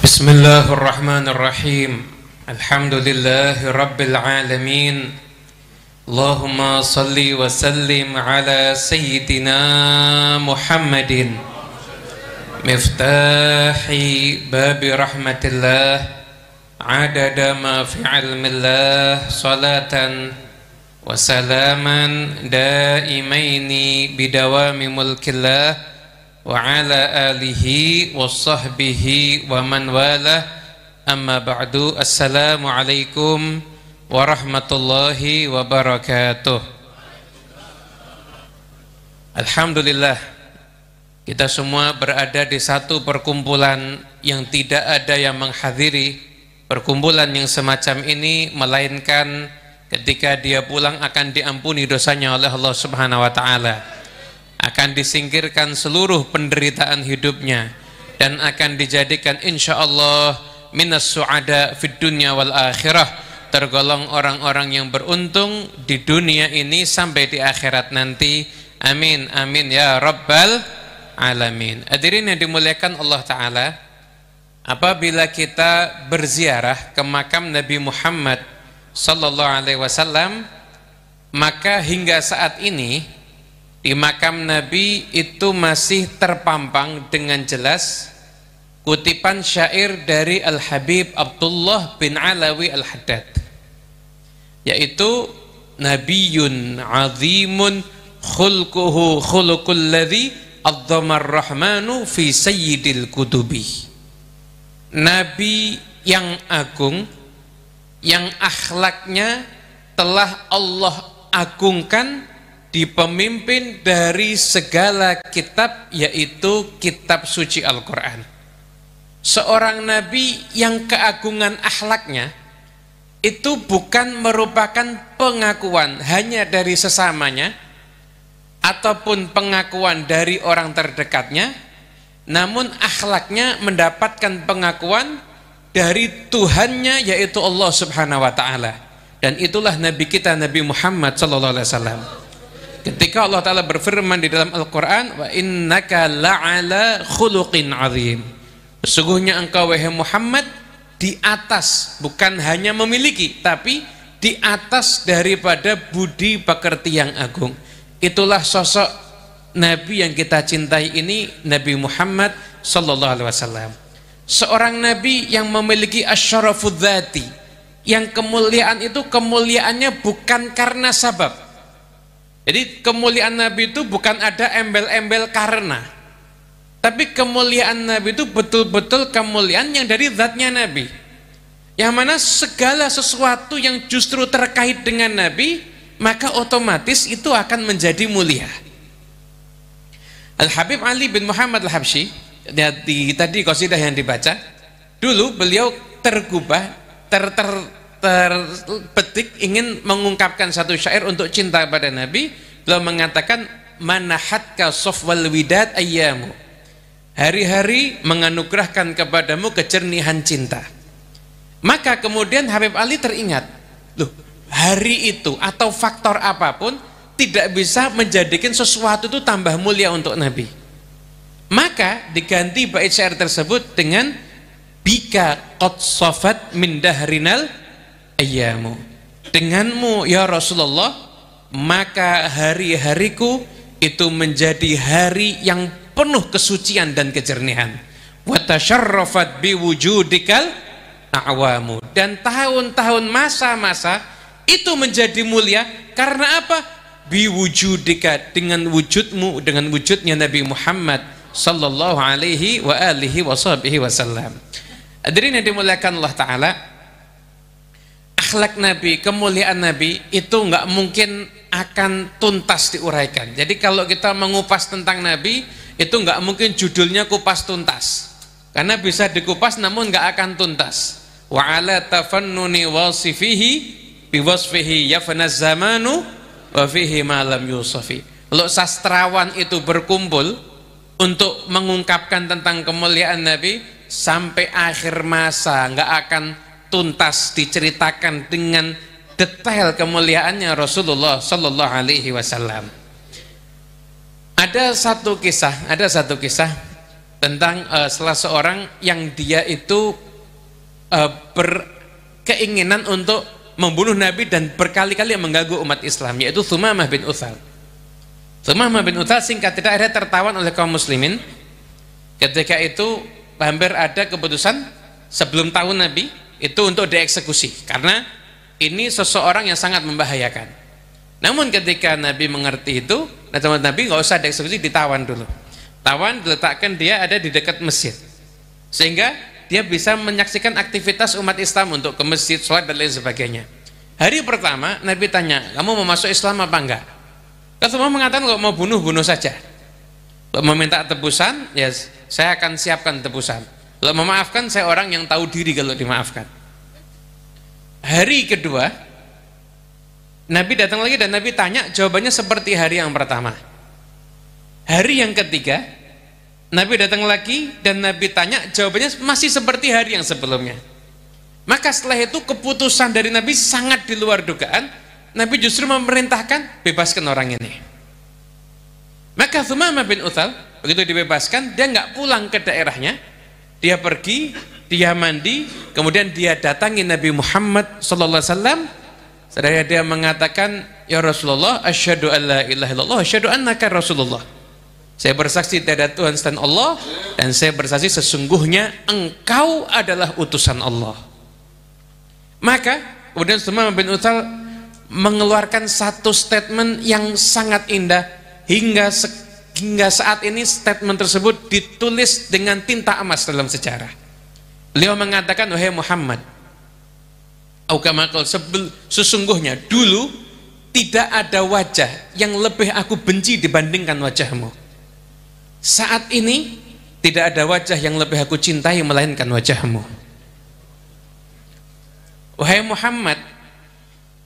Bismillahirrahmanirrahim. Alhamdulillahi rabbil alamin. Allahumma salli wa sallim ala sayyidina Muhammadin miftahi babi rahmatillah adada ma fi ilmillah salatan wa salaman daimaini bidawami mulkillah wa ala alihi wa sahbihi wa man walah, amma ba'du. Assalamualaikum warahmatullahi wabarakatuh. Alhamdulillah, kita semua berada di satu perkumpulan yang tidak ada yang menghadiri perkumpulan yang semacam ini melainkan ketika dia pulang akan diampuni dosanya oleh Allah Subhanahu wa ta'ala, akan disingkirkan seluruh penderitaan hidupnya, dan akan dijadikan insyaallah minas su'ada fid dunya wal akhirah, tergolong orang-orang yang beruntung di dunia ini sampai di akhirat nanti. Amin amin ya rabbal alamin. Hadirin yang dimuliakan Allah Ta'ala, apabila kita berziarah ke makam Nabi Muhammad sallallahu alaihi wasallam, maka hingga saat ini di makam Nabi itu masih terpampang dengan jelas kutipan syair dari Al-Habib Abdullah bin Alawi Al-Haddad, yaitu Nabiyyun azimun khulquhu khuluqul ladzi adzamar rahmanu fi sayyidil kutubi. Nabi yang agung, yang akhlaknya telah Allah agungkan di pemimpin dari segala kitab, yaitu kitab suci Al-Quran. Seorang nabi yang keagungan akhlaknya itu bukan merupakan pengakuan hanya dari sesamanya ataupun pengakuan dari orang terdekatnya, namun akhlaknya mendapatkan pengakuan dari Tuhannya, yaitu Allah Subhanahu wa ta'ala. Dan itulah nabi kita, Nabi Muhammad sallallahu alaihi wasallam. Ketika Allah Ta'ala berfirman di dalam Al-Quran, wa innaka la'ala khuluqin azim, sesungguhnya engkau wahai Muhammad di atas, bukan hanya memiliki, tapi di atas daripada budi pekerti yang agung. Itulah sosok Nabi yang kita cintai ini, Nabi Muhammad sallallahu alaihi wasallam. Seorang Nabi yang memiliki asyarafud dzati, yang kemuliaan itu kemuliaannya bukan karena sabab. Jadi kemuliaan Nabi itu bukan ada embel-embel karena, tapi kemuliaan Nabi itu betul-betul kemuliaan yang dari zatnya Nabi, yang mana segala sesuatu yang justru terkait dengan Nabi maka otomatis itu akan menjadi mulia. Al-Habib Ali bin Muhammad Al-Habsyi, tadi qasidah yang dibaca, dulu beliau tergubah, terbetik ingin mengungkapkan satu syair untuk cinta pada Nabi. Beliau mengatakan, manahatka sofwal widad ayyamu, hari-hari menganugerahkan kepadamu kejernihan cinta. Maka kemudian Habib Ali teringat, loh, hari itu atau faktor apapun tidak bisa menjadikan sesuatu itu tambah mulia untuk Nabi. Maka diganti bait syair tersebut dengan bika qad safat min dahrinal ayyamu, denganmu ya Rasulullah maka hari-hariku itu menjadi hari yang penuh kesucian dan kejernihan. Wa tasyarrafat biwujudikal a'wamu, dan tahun-tahun masa-masa itu menjadi mulia karena apa? Biwujudika, dengan wujudmu, dengan wujudnya Nabi Muhammad sallallahu alaihi wa alihi wasallam. Hadirin yang dimuliakan Allah Ta'ala, akhlak Nabi, kemuliaan Nabi itu nggak mungkin akan tuntas diuraikan. Jadi kalau kita mengupas tentang Nabi itu nggak mungkin judulnya kupas tuntas, karena bisa dikupas namun nggak akan tuntas. Wa ala tafannuni wasifihi biwasfihi yafnaz zamanu wa fihi ma lam yusafi. Kalau sastrawan itu berkumpul untuk mengungkapkan tentang kemuliaan Nabi, sampai akhir masa nggak akan tuntas diceritakan dengan detail kemuliaannya Rasulullah sallallahu alaihi wasallam. Ada satu kisah tentang salah seorang yang dia itu berkeinginan untuk membunuh Nabi dan berkali-kali mengganggu umat Islam, yaitu Thumamah bin Utsal. Thumamah bin Utsal singkat tidak akhirnya tertawan oleh kaum muslimin. Ketika itu hampir ada keputusan sebelum tahun Nabi itu untuk dieksekusi, karena ini seseorang yang sangat membahayakan. Namun ketika Nabi mengerti itu, Nabi nggak usah dieksekusi, ditawan dulu. Tawan, diletakkan dia ada di dekat masjid, sehingga dia bisa menyaksikan aktivitas umat Islam untuk ke masjid, sholat dan lain sebagainya. Hari pertama Nabi tanya, kamu mau masuk Islam apa enggak? Semua mengatakan kalau mau bunuh saja. Kalau mau minta tebusan, ya saya akan siapkan tebusan. Kalau memaafkan, saya orang yang tahu diri kalau dimaafkan. Hari kedua Nabi datang lagi dan Nabi tanya, jawabannya seperti hari yang pertama. Hari yang ketiga Nabi datang lagi dan Nabi tanya, jawabannya masih seperti hari yang sebelumnya. Maka setelah itu keputusan dari Nabi sangat di luar dugaan. Nabi justru memerintahkan, bebaskan orang ini. Maka Thumamah bin Utsal begitu dibebaskan, dia nggak pulang ke daerahnya, dia pergi, dia mandi, kemudian dia datangi Nabi Muhammad SAW. Setelah dia mengatakan, ya Rasulullah, asyhadu an la ilaha illallah, asyhadu annaka Rasulullah. Saya bersaksi tiada Tuhan selain Allah, dan saya bersaksi sesungguhnya engkau adalah utusan Allah. Maka kemudian Thumamah bin Utsal mengeluarkan satu statement yang sangat indah, hingga saat ini statement tersebut ditulis dengan tinta emas dalam sejarah. Beliau mengatakan, wahai Muhammad, sesungguhnya dulu tidak ada wajah yang lebih aku benci dibandingkan wajahmu. Saat ini tidak ada wajah yang lebih aku cintai melainkan wajahmu. Wahai Muhammad,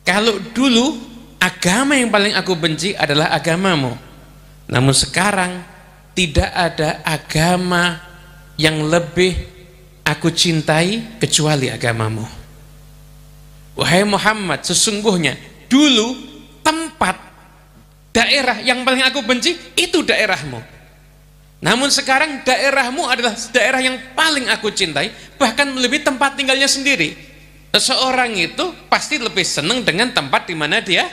kalau dulu agama yang paling aku benci adalah agamamu, namun sekarang tidak ada agama yang lebih aku cintai kecuali agamamu. Wahai Muhammad, sesungguhnya dulu tempat daerah yang paling aku benci itu daerahmu, namun sekarang daerahmu adalah daerah yang paling aku cintai, bahkan melebihi tempat tinggalnya sendiri. Seseorang itu pasti lebih senang dengan tempat di mana dia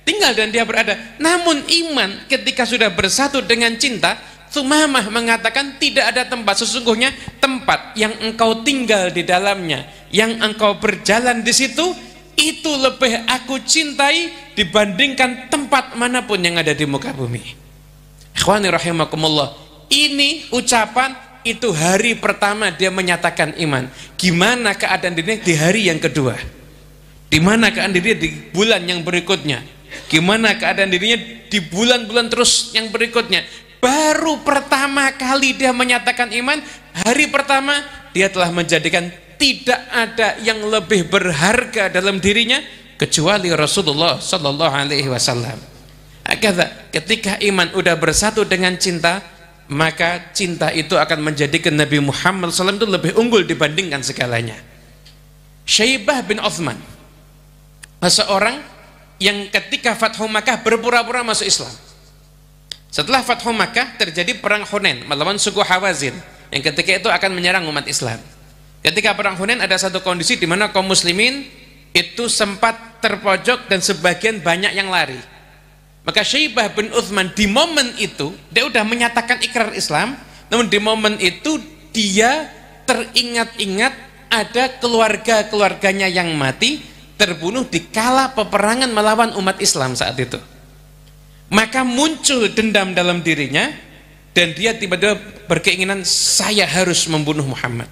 tinggal dan dia berada. Namun iman ketika sudah bersatu dengan cinta, Thumamah mengatakan tidak ada tempat, sesungguhnya tempat yang engkau tinggal di dalamnya, yang engkau berjalan di situ, itu lebih aku cintai dibandingkan tempat manapun yang ada di muka bumi. Ikhwani rahimakumullah, ini ucapan itu hari pertama dia menyatakan iman. Gimana keadaan dirinya di hari yang kedua? Di mana keadaan dirinya di bulan yang berikutnya? Gimana keadaan dirinya di bulan-bulan terus yang berikutnya? Baru pertama kali dia menyatakan iman, hari pertama dia telah menjadikan tidak ada yang lebih berharga dalam dirinya kecuali Rasulullah Sallallahu Alaihi Wasallam. Ketika iman udah bersatu dengan cinta, maka cinta itu akan menjadikan Nabi Muhammad SAW itu lebih unggul dibandingkan segalanya. Syaibah bin Uthman, seseorang yang ketika Fathu Makkah berpura-pura masuk Islam. Setelah Fathu Makkah terjadi perang Hunain melawan suku Hawazin yang ketika itu akan menyerang umat Islam. Ketika perang Hunain ada satu kondisi di mana kaum muslimin itu sempat terpojok dan sebagian banyak yang lari. Maka Syaibah bin Uthman di momen itu dia udah menyatakan ikrar Islam, namun di momen itu dia teringat-ingat ada keluarga-keluarganya yang mati terbunuh di kala peperangan melawan umat Islam saat itu. Maka muncul dendam dalam dirinya dan dia tiba-tiba berkeinginan, saya harus membunuh Muhammad.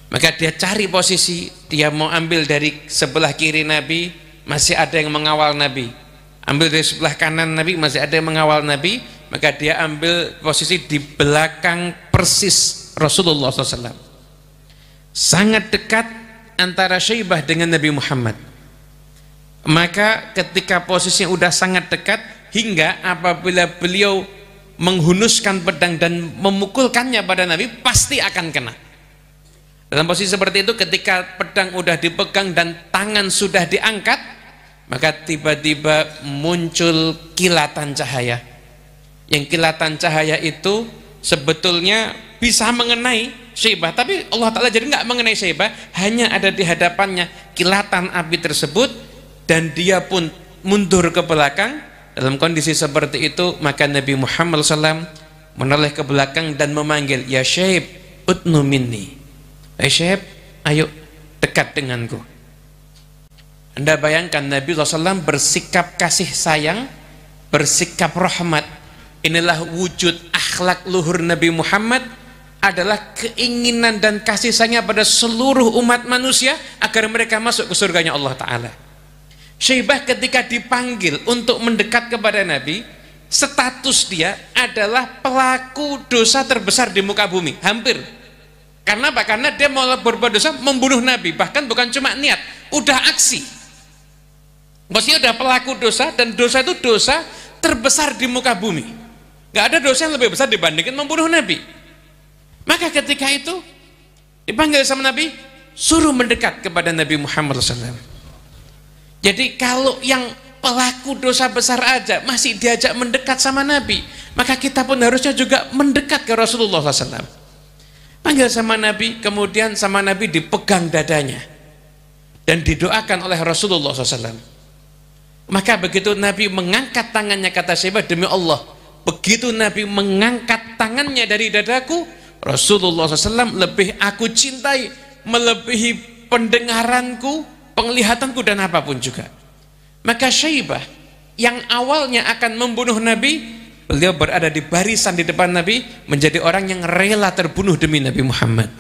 Maka dia cari posisi, dia mau ambil dari sebelah kiri Nabi, masih ada yang mengawal Nabi. Ambil dari sebelah kanan Nabi, masih ada yang mengawal Nabi. Maka dia ambil posisi di belakang persis Rasulullah SAW. Sangat dekat antara Syaibah dengan Nabi Muhammad. Maka ketika posisinya udah sangat dekat, hingga apabila beliau menghunuskan pedang dan memukulkannya pada Nabi, pasti akan kena. Dalam posisi seperti itu, ketika pedang udah dipegang dan tangan sudah diangkat, maka tiba-tiba muncul kilatan cahaya. Yang kilatan cahaya itu sebetulnya bisa mengenai syaibah, tapi Allah Ta'ala jadi nggak mengenai syaibah, hanya ada di hadapannya kilatan api tersebut dan dia pun mundur ke belakang. Dalam kondisi seperti itu maka Nabi Muhammad SAW menoleh ke belakang dan memanggil, ya syaib udnu minni, syaib ayo dekat denganku. Anda bayangkan Nabi SAW bersikap kasih sayang, bersikap rahmat. Inilah wujud akhlak luhur Nabi Muhammad, adalah keinginan dan kasih sayangnya pada seluruh umat manusia agar mereka masuk ke surganya Allah Ta'ala. Syaibah ketika dipanggil untuk mendekat kepada Nabi, status dia adalah pelaku dosa terbesar di muka bumi, hampir. Karena apa? Karena dia mau berbuat dosa, membunuh Nabi, bahkan bukan cuma niat, udah aksi. Maksudnya udah pelaku dosa, dan dosa itu dosa terbesar di muka bumi. Gak ada dosa yang lebih besar dibandingkan membunuh Nabi. Maka ketika itu dipanggil sama Nabi, suruh mendekat kepada Nabi Muhammad SAW. Jadi kalau yang pelaku dosa besar aja masih diajak mendekat sama Nabi, maka kita pun harusnya juga mendekat ke Rasulullah SAW. Panggil sama Nabi, kemudian sama Nabi dipegang dadanya dan didoakan oleh Rasulullah SAW. Maka begitu Nabi mengangkat tangannya, kata Syaibah, demi Allah, begitu Nabi mengangkat tangannya dari dadaku, Rasulullah SAW lebih aku cintai melebihi pendengaranku, penglihatanku, dan apapun juga. Maka Syaibah yang awalnya akan membunuh Nabi, beliau berada di barisan di depan Nabi, menjadi orang yang rela terbunuh demi Nabi Muhammad.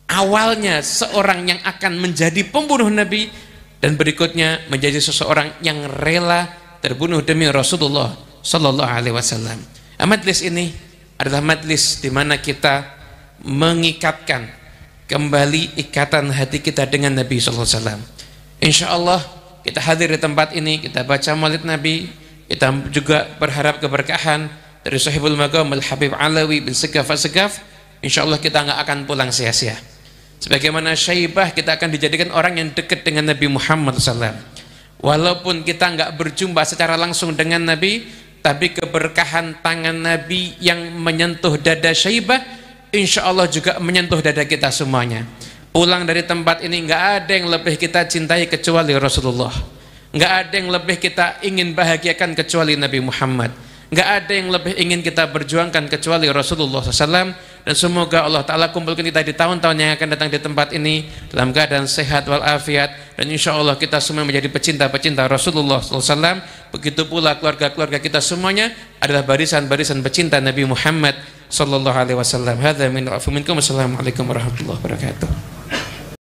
Awalnya seorang yang akan menjadi pembunuh Nabi, dan berikutnya menjadi seseorang yang rela terbunuh demi Rasulullah Sallallahu Alaihi Wasallam. Majlis ini adalah majlis di mana kita mengikatkan kembali ikatan hati kita dengan Nabi Sallallahu Alaihi Wasallam. Insya Allah kita hadir di tempat ini, kita baca maulid Nabi, kita juga berharap keberkahan dari Sahibul Maqam Al-Habib Alawi bin Segaf Al-Segaf. Insya Allah kita nggak akan pulang sia-sia. Sebagaimana Syaibah, kita akan dijadikan orang yang dekat dengan Nabi Muhammad SAW. Walaupun kita nggak berjumpa secara langsung dengan Nabi, tapi keberkahan tangan Nabi yang menyentuh dada Syaibah, insya Allah juga menyentuh dada kita semuanya. Pulang dari tempat ini nggak ada yang lebih kita cintai kecuali Rasulullah. Nggak ada yang lebih kita ingin bahagiakan kecuali Nabi Muhammad. Nggak ada yang lebih ingin kita berjuangkan kecuali Rasulullah SAW. Dan semoga Allah Ta'ala kumpulkan kita di tahun-tahun yang akan datang di tempat ini dalam keadaan sehat walafiat, dan insya Allah kita semua menjadi pecinta-pecinta Rasulullah SAW. Begitu pula keluarga-keluarga kita semuanya adalah barisan-barisan pecinta Nabi Muhammad Sallallahu Alaihi Wasallam. Hadza min minkum. Assalamualaikum warahmatullahi wabarakatuh.